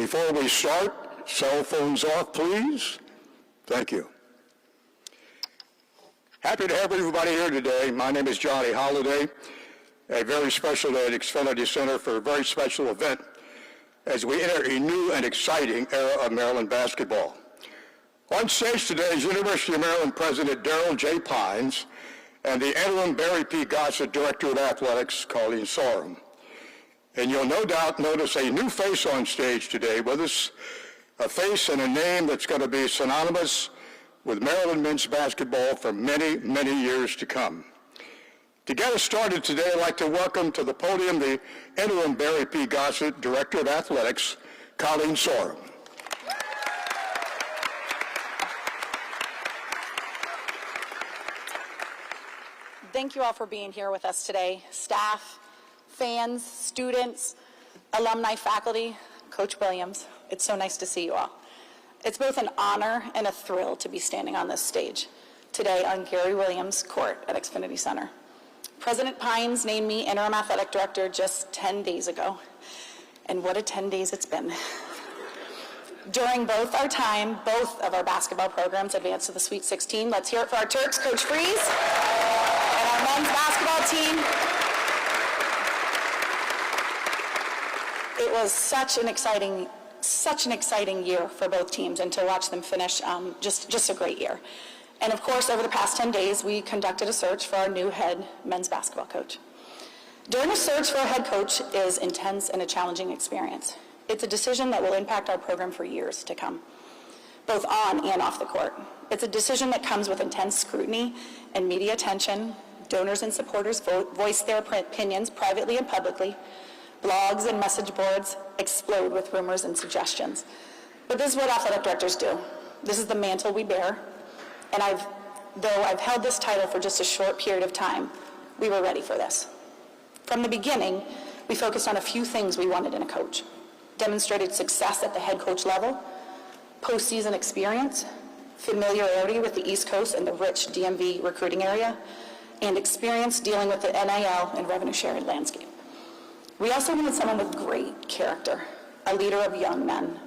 Before we start, cell phones off, please. Thank you. Happy to have everybody here today. My name is Johnny Holliday. A very special day at Xfinity Center for a very special event as we enter a new and exciting era of Maryland basketball. On stage today is University of Maryland President Darrell J. Pines and the interim Barry P. Gossett Director of Athletics, Colleen Sorum. And you'll no doubt notice a new face on stage today with us, a face and a name that's going to be synonymous with Maryland men's basketball for many, many years to come. To get us started today, I'd like to welcome to the podium the interim Barry P. Gossett Director of Athletics, Colleen Sorum. Thank you all for being here with us today. Staff, fans, students, alumni, faculty, Coach Williams, it's so nice to see you all. It's both an honor and a thrill to be standing on this stage today on Gary Williams Court at Xfinity Center. President Pines named me interim athletic director just 10 days ago, and what a 10 days it's been. During both of our basketball programs advanced to the Sweet 16. Let's hear it for our Turks, Coach Freeze, and our men's basketball team. It was such an exciting year for both teams, and to watch them finish just a great year. And of course, over the past 10 days, we conducted a search for our new head men's basketball coach. During a search for a head coach is intense and a challenging experience. It's a decision that will impact our program for years to come, both on and off the court. It's a decision that comes with intense scrutiny and media attention. Donors and supporters voice their opinions privately and publicly. Blogs and message boards explode with rumors and suggestions. But this is what athletic directors do. This is the mantle we bear. And though I've held this title for just a short period of time, we were ready for this. From the beginning, we focused on a few things we wanted in a coach. Demonstrated success at the head coach level, postseason experience, familiarity with the East Coast and the rich DMV recruiting area, and experience dealing with the NIL and revenue sharing landscape. We also wanted someone with great character, a leader of young men,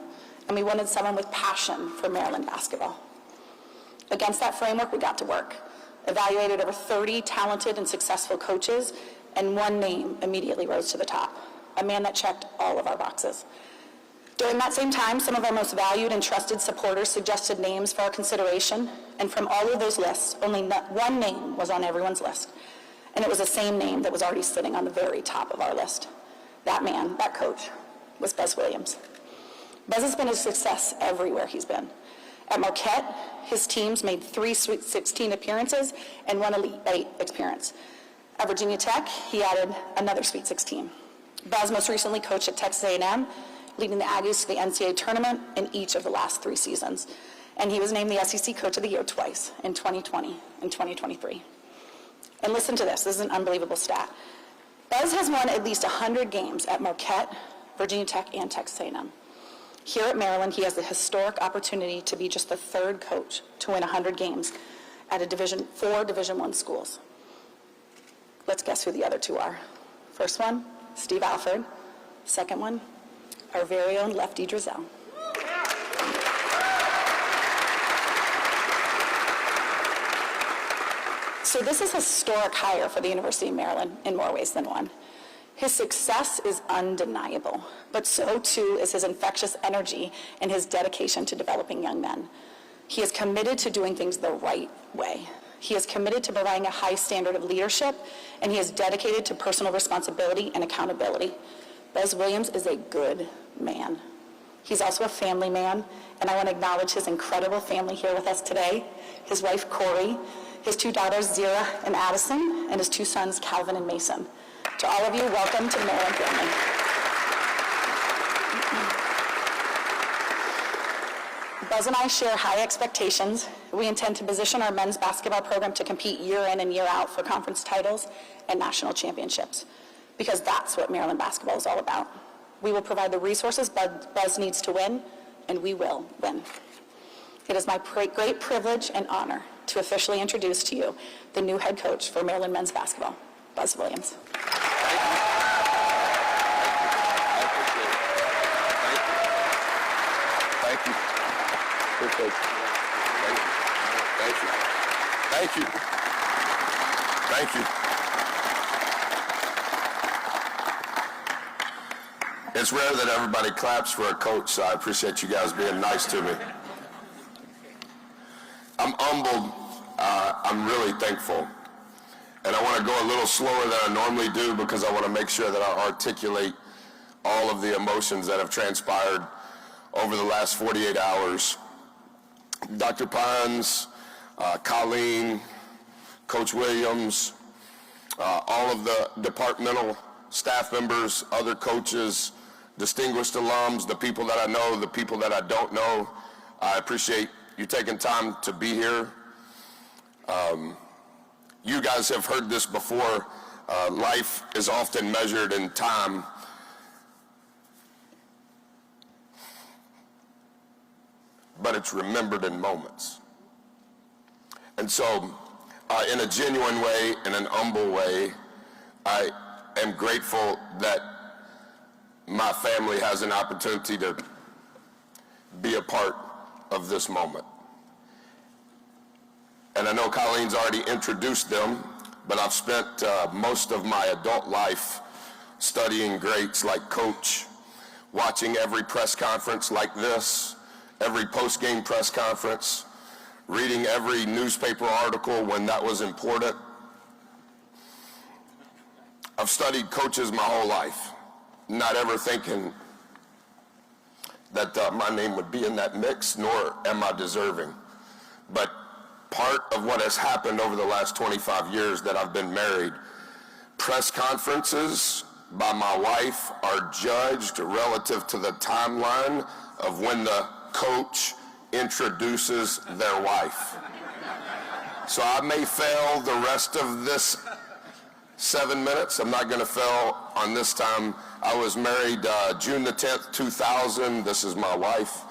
and we wanted someone with passion for Maryland basketball. Against that framework, we got to work, evaluated over 30 talented and successful coaches, and one name immediately rose to the top, a man that checked all of our boxes. During that same time, some of our most valued and trusted supporters suggested names for our consideration, and from all of those lists, only one name was on everyone's list, and it was the same name that was already sitting on the very top of our list. That man, that coach, was Buzz Williams. Buzz has been a success everywhere he's been. At Marquette, his teams made 3 Sweet 16 appearances and 1 Elite 8 appearance. At Virginia Tech, he added another Sweet 16. Buzz most recently coached at Texas A&M, leading the Aggies to the NCAA tournament in each of the last 3 seasons. And he was named the SEC Coach of the Year twice, in 2020 and 2023. And listen to this is an unbelievable stat. Buzz has won at least 100 games at Marquette, Virginia Tech, and Texas A&M. Here at Maryland, he has the historic opportunity to be just the 3rd coach to win 100 games at 4 Division I schools. Let's guess who the other 2 are. First one, Steve Alford. Second one, our very own Lefty Drizel. So this is a historic hire for the University of Maryland in more ways than one. His success is undeniable, but so too is his infectious energy and his dedication to developing young men. He is committed to doing things the right way. He is committed to providing a high standard of leadership, and he is dedicated to personal responsibility and accountability. Buzz Williams is a good man. He's also a family man, and I want to acknowledge his incredible family here with us today. His wife, Corey, his 2 daughters, Zira and Addison, and his 2 sons, Calvin and Mason. To all of you, welcome to the Maryland family. Buzz and I share high expectations. We intend to position our men's basketball program to compete year in and year out for conference titles and national championships, because that's what Maryland basketball is all about. We will provide the resources Buzz needs to win, and we will win. It is my great privilege and honor to officially introduce to you the new head coach for Maryland men's basketball, Buzz Williams. Appreciate it. Thank you. Thank you. Thank you. It's rare that everybody claps for a coach, so I appreciate you guys being nice to me. I'm humbled. I'm really thankful. And I want to go a little slower than I normally do because I want to make sure that I articulate all of the emotions that have transpired over the last 48 hours. Dr. Pines, Colleen, Coach Williams, all of the departmental staff members, other coaches, distinguished alums, the people that I know, the people that I don't know. I appreciate you taking time to be here. You guys have heard this before. Life is often measured in time. But it's remembered in moments. And so, in a genuine way, in an humble way, I am grateful that my family has an opportunity to be a part of this moment. And I know Colleen's already introduced them, but I've spent most of my adult life studying greats like Coach, watching every press conference like this, every post-game press conference, reading every newspaper article when that was important. I've studied coaches my whole life, not ever thinking that my name would be in that mix, nor am I deserving. But part of what has happened over the last 25 years that I've been married, press conferences by my wife are judged relative to the timeline of when the coach introduces their wife. So I may fail the rest of this 7 minutes. I'm not going to fail on this time. I was married June the 10th, 2000. This is my wife,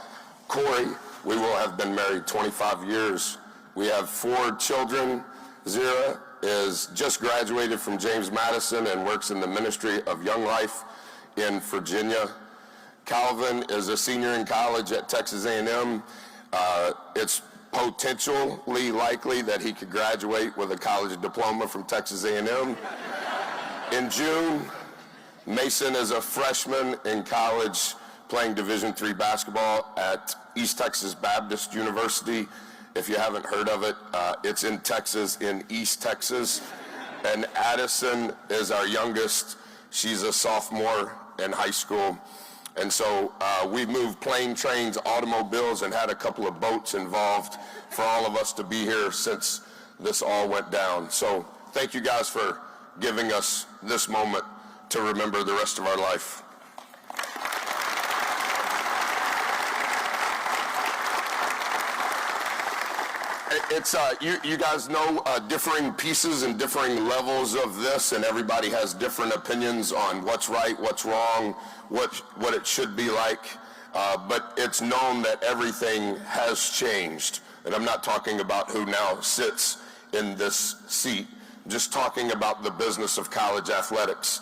Corey. We will have been married 25 years. We have 4 children. Zira is just graduated from James Madison and works in the Ministry of Young Life in Virginia. Calvin is a senior in college at Texas A&M. It's potentially likely that he could graduate with a college diploma from Texas A&M. In June, Mason is a freshman in college playing Division III basketball at East Texas Baptist University. If you haven't heard of it, it's in Texas, in East Texas. And Addison is our youngest. She's a sophomore in high school. And so we moved plane, trains, automobiles, and had a couple of boats involved for all of us to be here since this all went down. So thank you guys for giving us this moment to remember the rest of our life. It's you guys know differing pieces and differing levels of this, and everybody has different opinions on what's right, what's wrong, what it should be like. But it's known that everything has changed, and I'm not talking about who now sits in this seat. I'm just talking about the business of college athletics.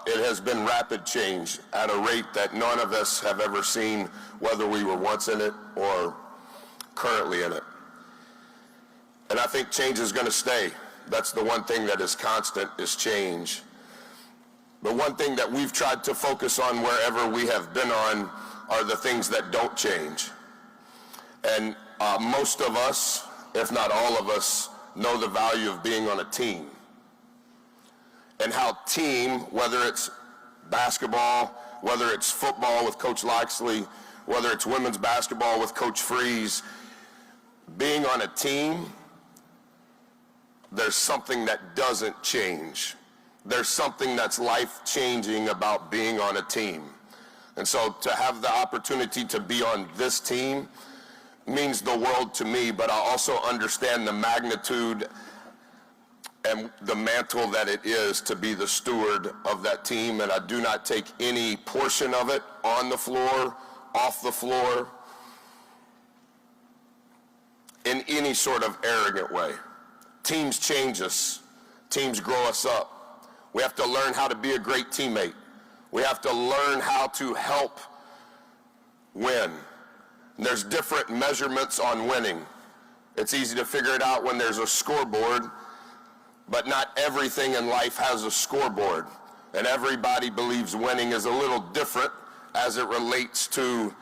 It has been rapid change at a rate that none of us have ever seen, whether we were once in it or currently in it. And I think change is going to stay. That's the one thing that is constant, is change. The one thing that we've tried to focus on wherever we have been on are the things that don't change. And most of us, if not all of us, know the value of being on a team. And how team, whether it's basketball, whether it's football with Coach Loxley, whether it's women's basketball with Coach Freeze, being on a team, there's something that doesn't change. There's something that's life-changing about being on a team. And so to have the opportunity to be on this team means the world to me, but I also understand the magnitude and the mantle that it is to be the steward of that team, and I do not take any portion of it on the floor, off the floor, in any sort of arrogant way. Teams change us. Teams grow us up. We have to learn how to be a great teammate. We have to learn how to help win. There's different measurements on winning. It's easy to figure it out when there's a scoreboard, but not everything in life has a scoreboard. And everybody believes winning is a little different as it relates to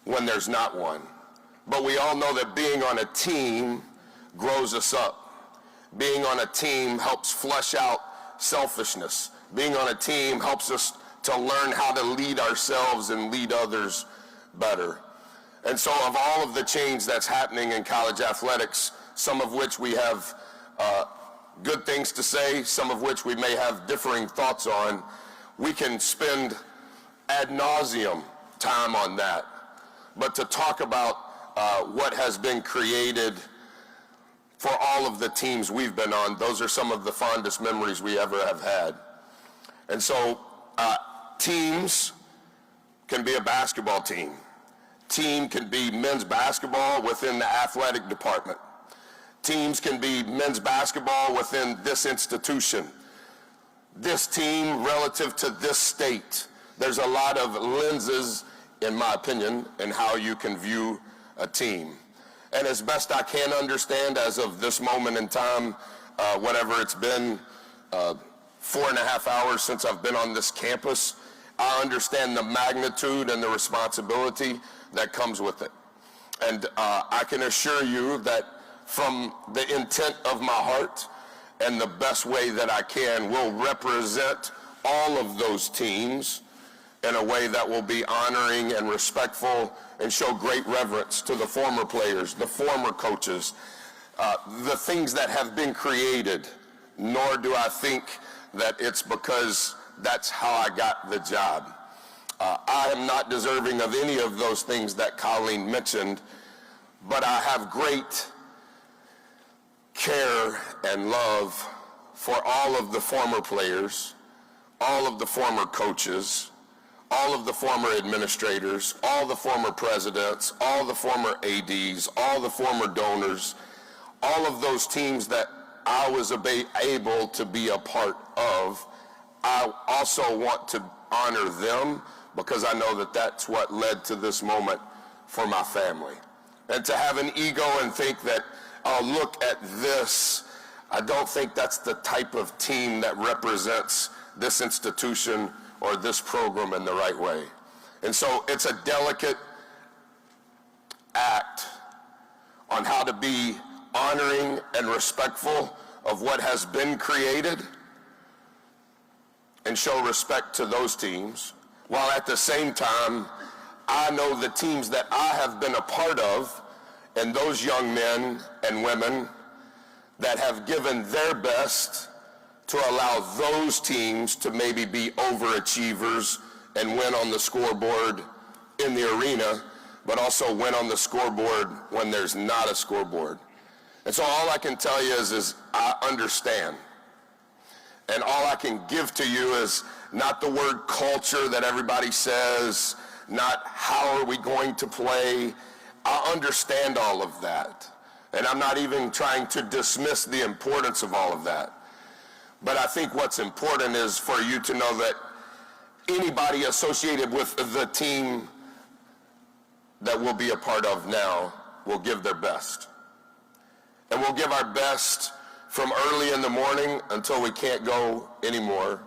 when there's not one. But we all know that being on a team grows us up. Being on a team helps flesh out selfishness. Being on a team helps us to learn how to lead ourselves and lead others better. And so of all of the change that's happening in college athletics, some of which we have good things to say, some of which we may have differing thoughts on, we can spend ad nauseum time on that. But to talk about what has been created for all of the teams we've been on, those are some of the fondest memories we ever have had. And so teams can be a basketball team. Team can be men's basketball within the athletic department. Teams can be men's basketball within this institution. This team relative to this state. There's a lot of lenses, in my opinion, in how you can view a team. And as best I can understand as of this moment in time, whatever it's been, 4.5 hours since I've been on this campus, I understand the magnitude and the responsibility that comes with it. And I can assure you that from the intent of my heart and the best way that I can will represent all of those teams in a way that will be honoring and respectful and show great reverence to the former players, the former coaches, the things that have been created, nor do I think that it's because that's how I got the job. I am not deserving of any of those things that Colleen mentioned, but I have great care and love for all of the former players, all of the former coaches, all of the former administrators, all the former presidents, all the former ADs, all the former donors, all of those teams that I was able to be a part of. I also want to honor them because I know that that's what led to this moment for my family. And to have an ego and think that, oh, look at this, I don't think that's the type of team that represents this institution or this program in the right way. And so it's a delicate act on how to be honoring and respectful of what has been created and show respect to those teams, while at the same time, I know the teams that I have been a part of and those young men and women that have given their best to allow those teams to maybe be overachievers and win on the scoreboard in the arena, but also win on the scoreboard when there's not a scoreboard. And so all I can tell you is I understand. And all I can give to you is not the word culture that everybody says, not how are we going to play. I understand all of that. And I'm not even trying to dismiss the importance of all of that. But I think what's important is for you to know that anybody associated with the team that we'll be a part of now will give their best. And we'll give our best from early in the morning until we can't go anymore.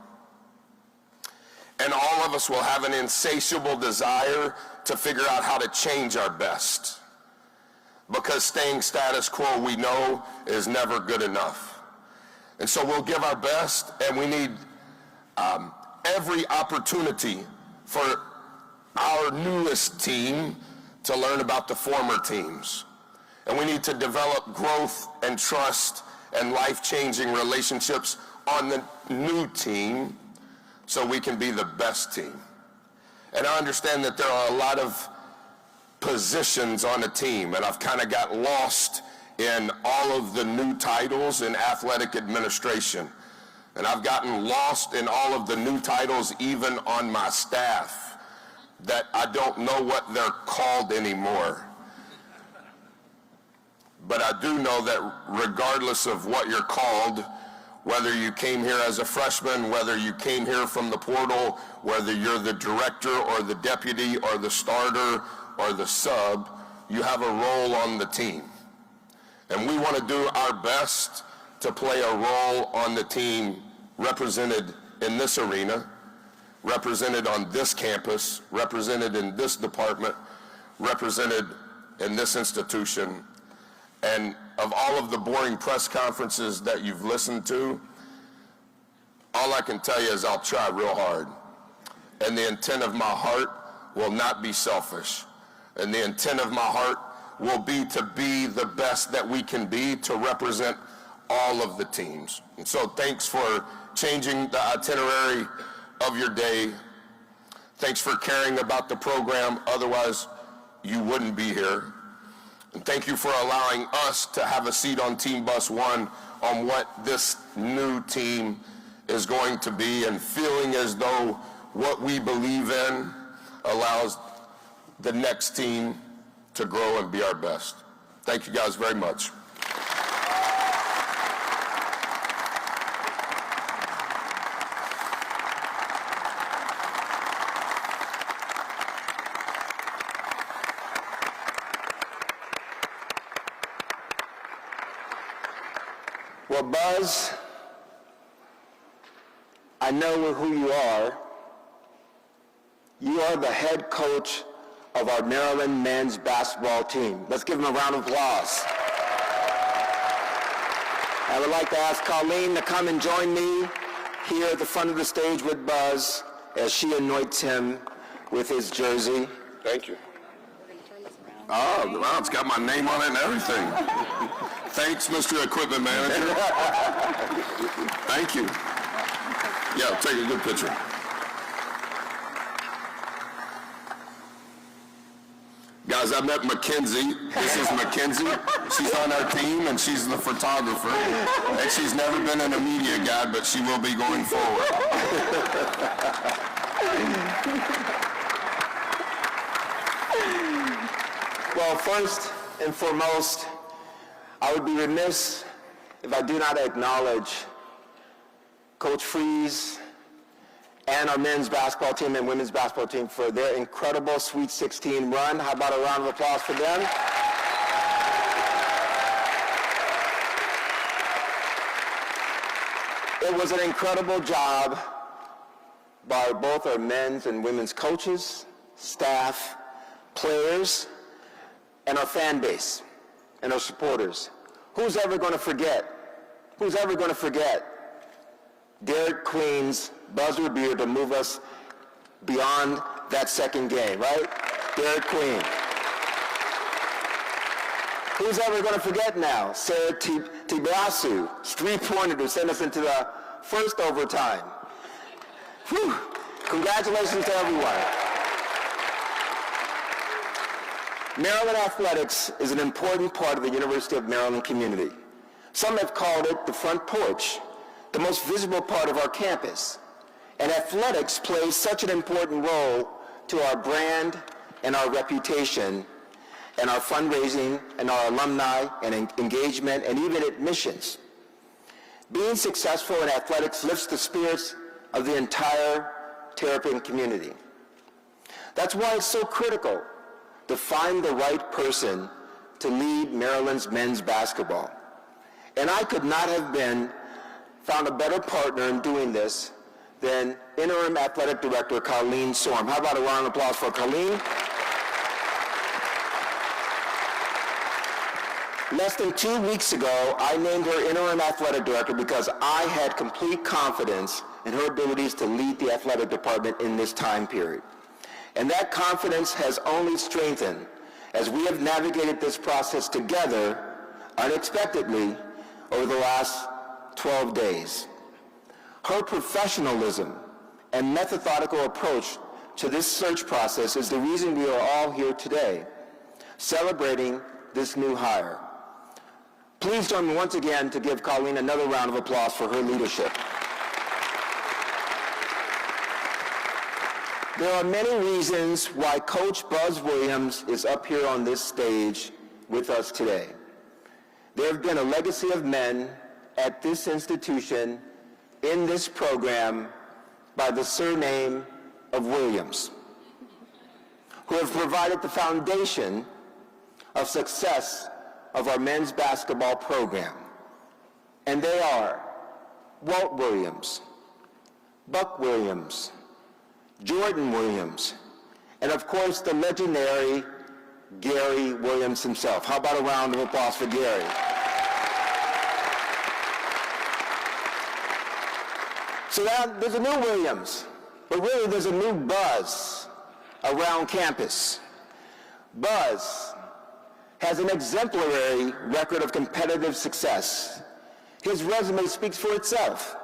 And all of us will have an insatiable desire to figure out how to change our best. Because staying status quo, we know, is never good enough. And so we'll give our best, and we need every opportunity for our newest team to learn about the former teams. And we need to develop growth and trust and life-changing relationships on the new team so we can be the best team. And I understand that there are a lot of positions on a team, and I've kind of got lost in all of the new titles in athletic administration. And I've gotten lost in all of the new titles even on my staff that I don't know what they're called anymore. But I do know that regardless of what you're called, whether you came here as a freshman, whether you came here from the portal, whether you're the director or the deputy or the starter or the sub, you have a role on the team. And we want to do our best to play a role on the team represented in this arena, represented on this campus, represented in this department, represented in this institution. And of all of the boring press conferences that you've listened to, all I can tell you is I'll try real hard. And the intent of my heart will not be selfish. And the intent of my heart will be to be the best that we can be to represent all of the teams. And so thanks for changing the itinerary of your day. Thanks for caring about the program, otherwise you wouldn't be here. And thank you for allowing us to have a seat on Team Bus 1 on what this new team is going to be, and feeling as though what we believe in allows the next team to grow and be our best. Thank you guys very much. Well, Buzz, I know who you are. You are the head coach of our Maryland men's basketball team. Let's give him a round of applause. I would like to ask Colleen to come and join me here at the front of the stage with Buzz as she anoints him with his jersey. Thank you. Oh, wow, it's got my name on it and everything. Thanks, Mr. Equipment Manager. Thank you. Yeah, take a good picture. Guys, I met Mackenzie. This is Mackenzie. She's on our team, and she's the photographer. And she's never been in a media guide, but she will be going forward. Well, first and foremost, I would be remiss if I do not acknowledge Coach Freeze and our men's basketball team and women's basketball team for their incredible Sweet 16 run. How about a round of applause for them? It was an incredible job by both our men's and women's coaches, staff, players, and our fan base and our supporters. Who's ever going to forget? Who's ever going to forget Derek Queen's buzzer beater to move us beyond that second game, right? Derek Queen. Who's ever going to forget now? Sarah Tibasu, three-pointer to send us into the first overtime. Whew. Congratulations to everyone. Maryland athletics is an important part of the University of Maryland community. Some have called it the front porch, the most visible part of our campus. And athletics plays such an important role to our brand and our reputation and our fundraising and our alumni and engagement and even admissions. Being successful in athletics lifts the spirits of the entire Terrapin community. That's why it's so critical to find the right person to lead Maryland's men's basketball. And I could not have found a better partner in doing this than Interim Athletic Director Colleen Sorm. How about a round of applause for Colleen? Less than 2 weeks ago, I named her Interim Athletic Director because I had complete confidence in her abilities to lead the athletic department in this time period. And that confidence has only strengthened as we have navigated this process together unexpectedly over the last 12 days. Her professionalism and methodical approach to this search process is the reason we are all here today, celebrating this new hire. Please join me once again to give Colleen another round of applause for her leadership. There are many reasons why Coach Buzz Williams is up here on this stage with us today. There have been a legacy of men at this institution in this program by the surname of Williams, who have provided the foundation of success of our men's basketball program. And they are Walt Williams, Buck Williams, Jordan Williams, and of course the legendary Gary Williams himself. How about a round of applause for Gary? So now there's a new Williams, but really there's a new buzz around campus. Buzz has an exemplary record of competitive success. His resume speaks for itself.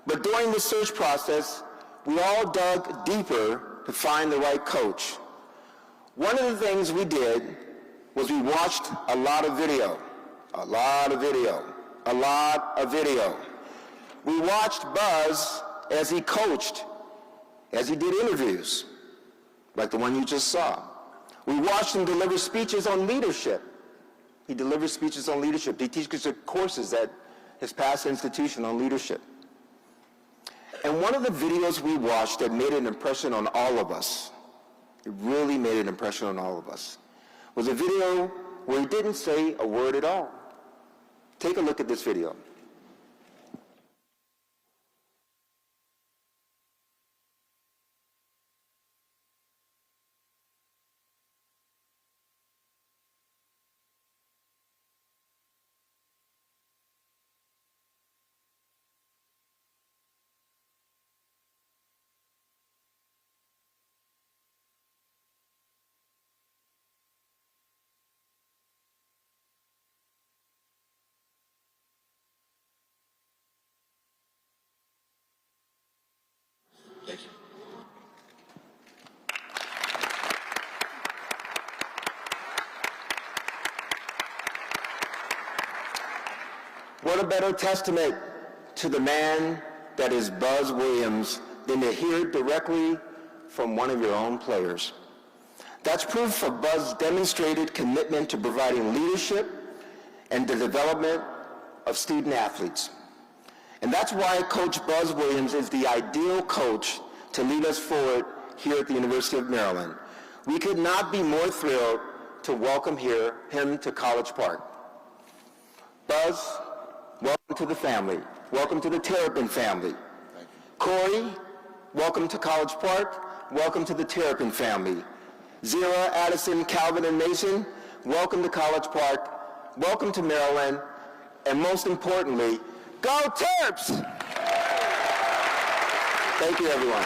But during the search process, we all dug deeper to find the right coach. One of the things we did was we watched a lot of video. We watched Buzz as he coached, as he did interviews, like the one you just saw. We watched him deliver speeches on leadership. He delivers speeches on leadership. He teaches courses at his past institution on leadership. And one of the videos we watched that made an impression on all of us, it really made an impression on all of us, was a video where he didn't say a word at all. Take a look at this video. Thank you. What a better testament to the man that is Buzz Williams than to hear it directly from one of your own players. That's proof of Buzz's demonstrated commitment to providing leadership and the development of student athletes. And that's why Coach Buzz Williams is the ideal coach to lead us forward here at the University of Maryland. We could not be more thrilled to welcome him to College Park. Buzz, welcome to the family. Welcome to the Terrapin family. Corey, welcome to College Park. Welcome to the Terrapin family. Zira, Addison, Calvin, and Mason, welcome to College Park. Welcome to Maryland. And most importantly, go Terps! Thank you, everyone.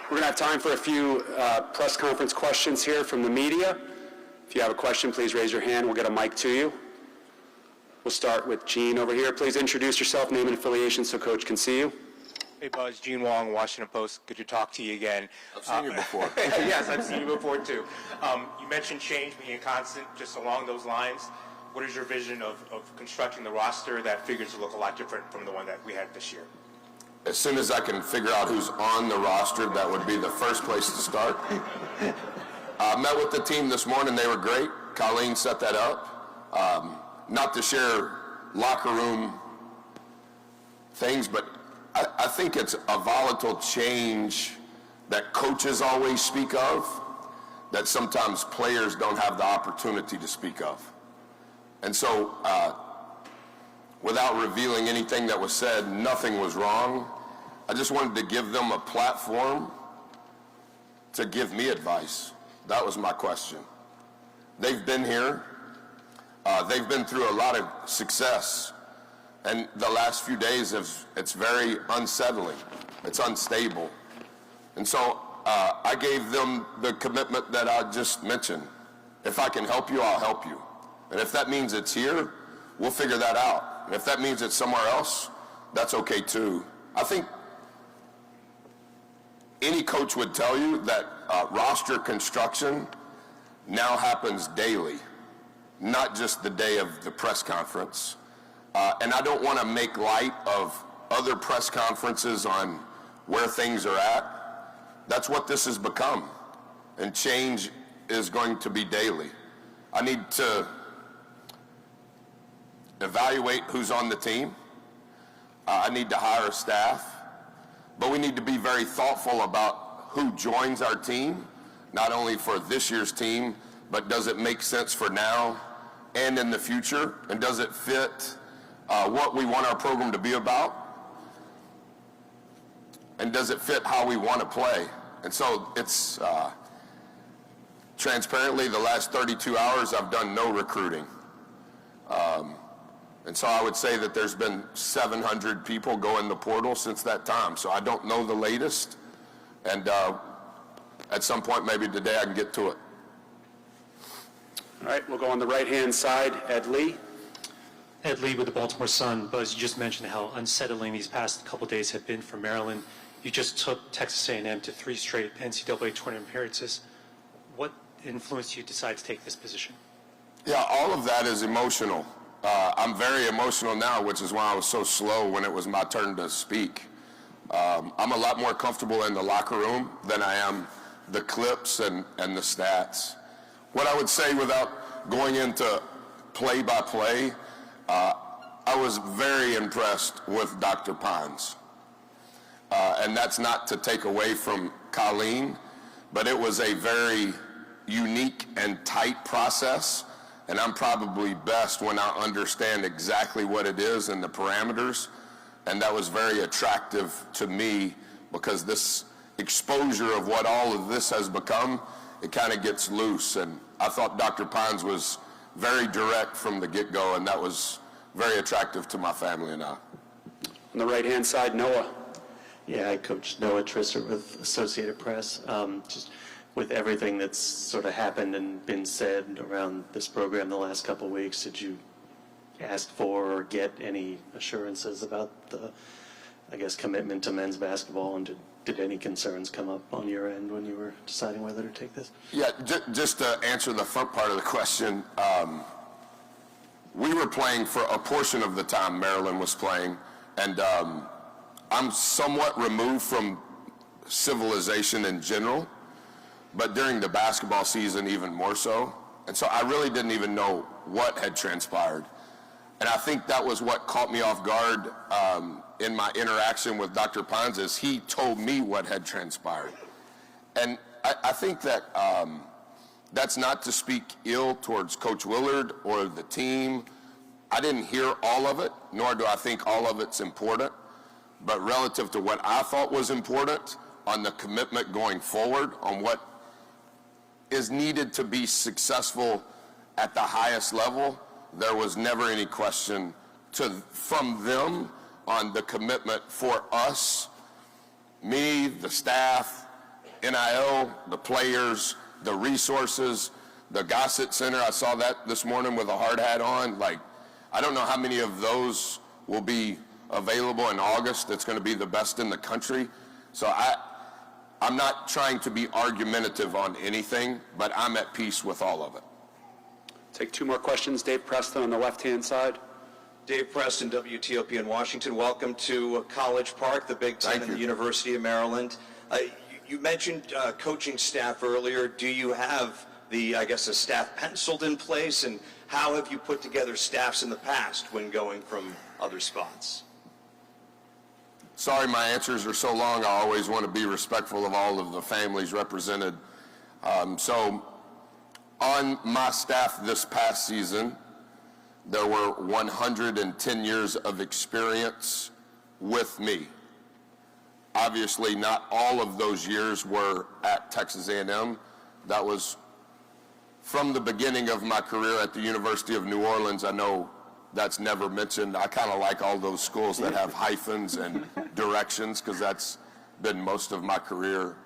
We're going to have time for a few press conference questions here from the media. If you have a question, please raise your hand. We'll get a mic to you. We'll start with Gene over here. Please introduce yourself, name and affiliation so Coach can see you. Hey Buzz, Gene Wong, Washington Post. Good to talk to you again. I've seen you before. Yes, I've seen you before too. You mentioned change being a constant. Just along those lines, what is your vision of constructing the roster that figures to look a lot different from the one that we had this year? As soon as I can figure out who's on the roster, that would be the first place to start. I met with the team this morning. They were great. Colleen set that up. Not to share locker room things, but I think it's a volatile change that coaches always speak of, that sometimes players don't have the opportunity to speak of. And so, without revealing anything that was said, nothing was wrong. I just wanted to give them a platform to give me advice. That was my question. They've been here. They've been through a lot of success. And the last few days, it's very unsettling. It's unstable. And so I gave them the commitment that I just mentioned. If I can help you, I'll help you. And if that means it's here, we'll figure that out. And if that means it's somewhere else, that's okay too. I think any coach would tell you that roster construction now happens daily, not just the day of the press conference. And I don't want to make light of other press conferences on where things are at. That's what this has become. And change is going to be daily. I need to evaluate who's on the team. I need to hire a staff. But we need to be very thoughtful about who joins our team not only for this year's team, but does it make sense for now and in the future? And does it fit what we want our program to be about? And does it fit how we want to play? And so it's transparently, the last 32 hours, I've done no recruiting. And so I would say that there's been 700 people go in the portal since that time. So I don't know the latest. And at some point, maybe today, I can get to it. All right, we'll go on the right-hand side. Ed Lee. Ed Lee with the Baltimore Sun. Buzz, you just mentioned how unsettling these past couple of days have been for Maryland. You just took Texas A&M to 3 straight NCAA tournament appearances. What influenced you to decide to take this position? Yeah, all of that is emotional. I'm very emotional now, which is why I was so slow when it was my turn to speak. I'm a lot more comfortable in the locker room than I am the clips and the stats. What I would say without going into play-by-play, I was very impressed with Dr. Pines. And that's not to take away from Colleen, but it was a very unique and tight process. And I'm probably best when I understand exactly what it is and the parameters. And that was very attractive to me because this exposure of what all of this has become, it kind of gets loose. And I thought Dr. Pines was very direct from the get-go, and that was very attractive to my family and I. On the right-hand side, Noah. Yeah, I coached Noah Trisser with Associated Press. Just with everything that's sort of happened and been said around this program the last couple of weeks, did you ask for or get any assurances about the, I guess, commitment to men's basketball, and did any concerns come up on your end when you were deciding whether to take this? Yeah, just to answer the front part of the question, we were playing for a portion of the time Maryland was playing, and I'm somewhat removed from civilization in general, but during the basketball season even more so. And so I really didn't even know what had transpired. And I think that was what caught me off guard in my interaction with Dr. Pines, is he told me what had transpired. And I think that that's not to speak ill towards Coach Willard or the team. I didn't hear all of it, nor do I think all of it's important. But relative to what I thought was important on the commitment going forward, on what is needed to be successful at the highest level, there was never any question from them on the commitment for us, me, the staff, NIL, the players, the resources, the Gossett Center. I saw that this morning with a hard hat on. Like, I don't know how many of those will be available in August. It's going to be the best in the country. So I'm not trying to be argumentative on anything, but I'm at peace with all of it. Take 2 more questions. Dave Preston on the left-hand side. Dave Preston, WTOP in Washington. Welcome to College Park, the Big Ten and the University of Maryland. You mentioned coaching staff earlier. Do you have a staff penciled in place? And how have you put together staffs in the past when going from other spots? Sorry my answers are so long. I always want to be respectful of all of the families represented. So on my staff this past season, there were 110 years of experience with me. Obviously, not all of those years were at Texas A&M. That was from the beginning of my career at the University of New Orleans. I know that's never mentioned. I kind of like all those schools that have hyphens and directions, because that's been most of my career.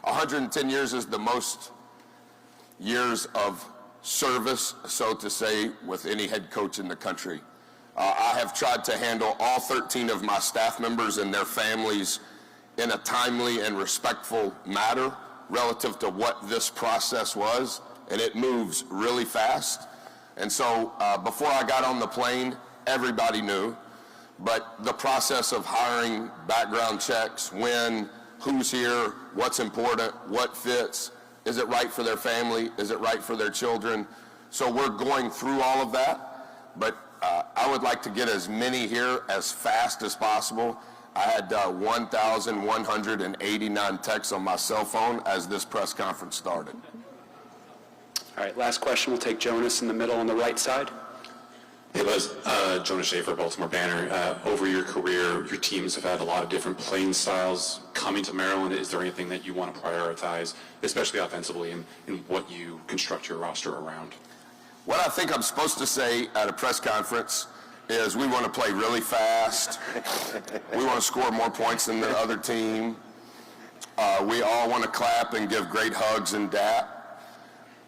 110 years is the most years of service, so to say, with any head coach in the country. I have tried to handle all 13 of my staff members and their families in a timely and respectful manner relative to what this process was, and it moves really fast. And so before I got on the plane, everybody knew, but the process of hiring, background checks, when, who's here, what's important, what fits, is it right for their family? Is it right for their children? So we're going through all of that, but I would like to get as many here as fast as possible. I had 1,189 texts on my cell phone as this press conference started. All right, last question. We'll take Jonas in the middle on the right side. Hey, Buzz. Jonas Schaefer, Baltimore Banner. Over your career, your teams have had a lot of different playing styles. Coming to Maryland, is there anything that you want to prioritize, especially offensively, in what you construct your roster around? What I think I'm supposed to say at a press conference is we want to play really fast. We want to score more points than the other team. We all want to clap and give great hugs and dap.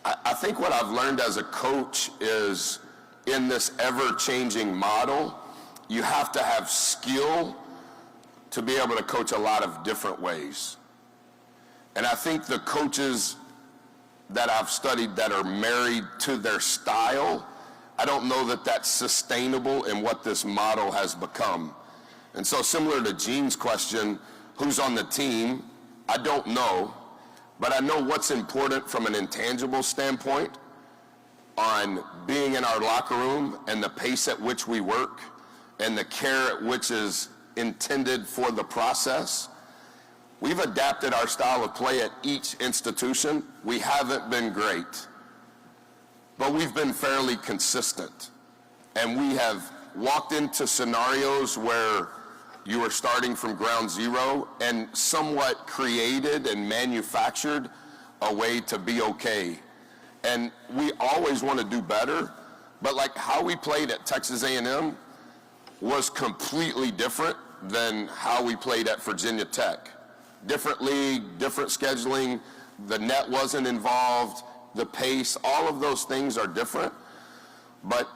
I think what I've learned as a coach is in this ever-changing model, you have to have skill to be able to coach a lot of different ways. And I think the coaches that I've studied that are married to their style, I don't know that that's sustainable in what this model has become. And so similar to Gene's question, who's on the team, I don't know, but I know what's important from an intangible standpoint on being in our locker room and the pace at which we work and the care at which is intended for the process. We've adapted our style of play at each institution. We haven't been great, but we've been fairly consistent. And we have walked into scenarios where you are starting from ground zero and somewhat created and manufactured a way to be okay. And we always want to do better, but like how we played at Texas A&M was completely different than how we played at Virginia Tech. Different league, different scheduling, the net wasn't involved, the pace, all of those things are different. But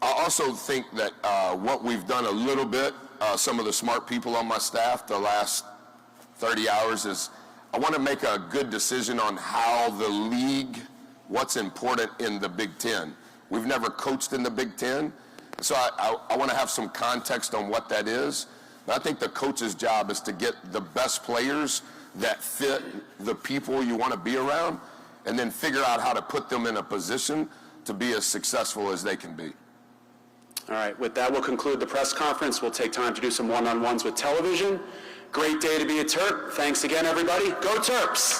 I also think that what we've done a little bit, some of the smart people on my staff the last 30 hours is I want to make a good decision on how the league, what's important in the Big Ten. We've never coached in the Big Ten, so I want to have some context on what that is. But I think the coach's job is to get the best players that fit the people you want to be around and then figure out how to put them in a position to be as successful as they can be. All right, with that, we'll conclude the press conference. We'll take time to do some one-on-ones with television. Great day to be a Terp. Thanks again, everybody. Go Terps!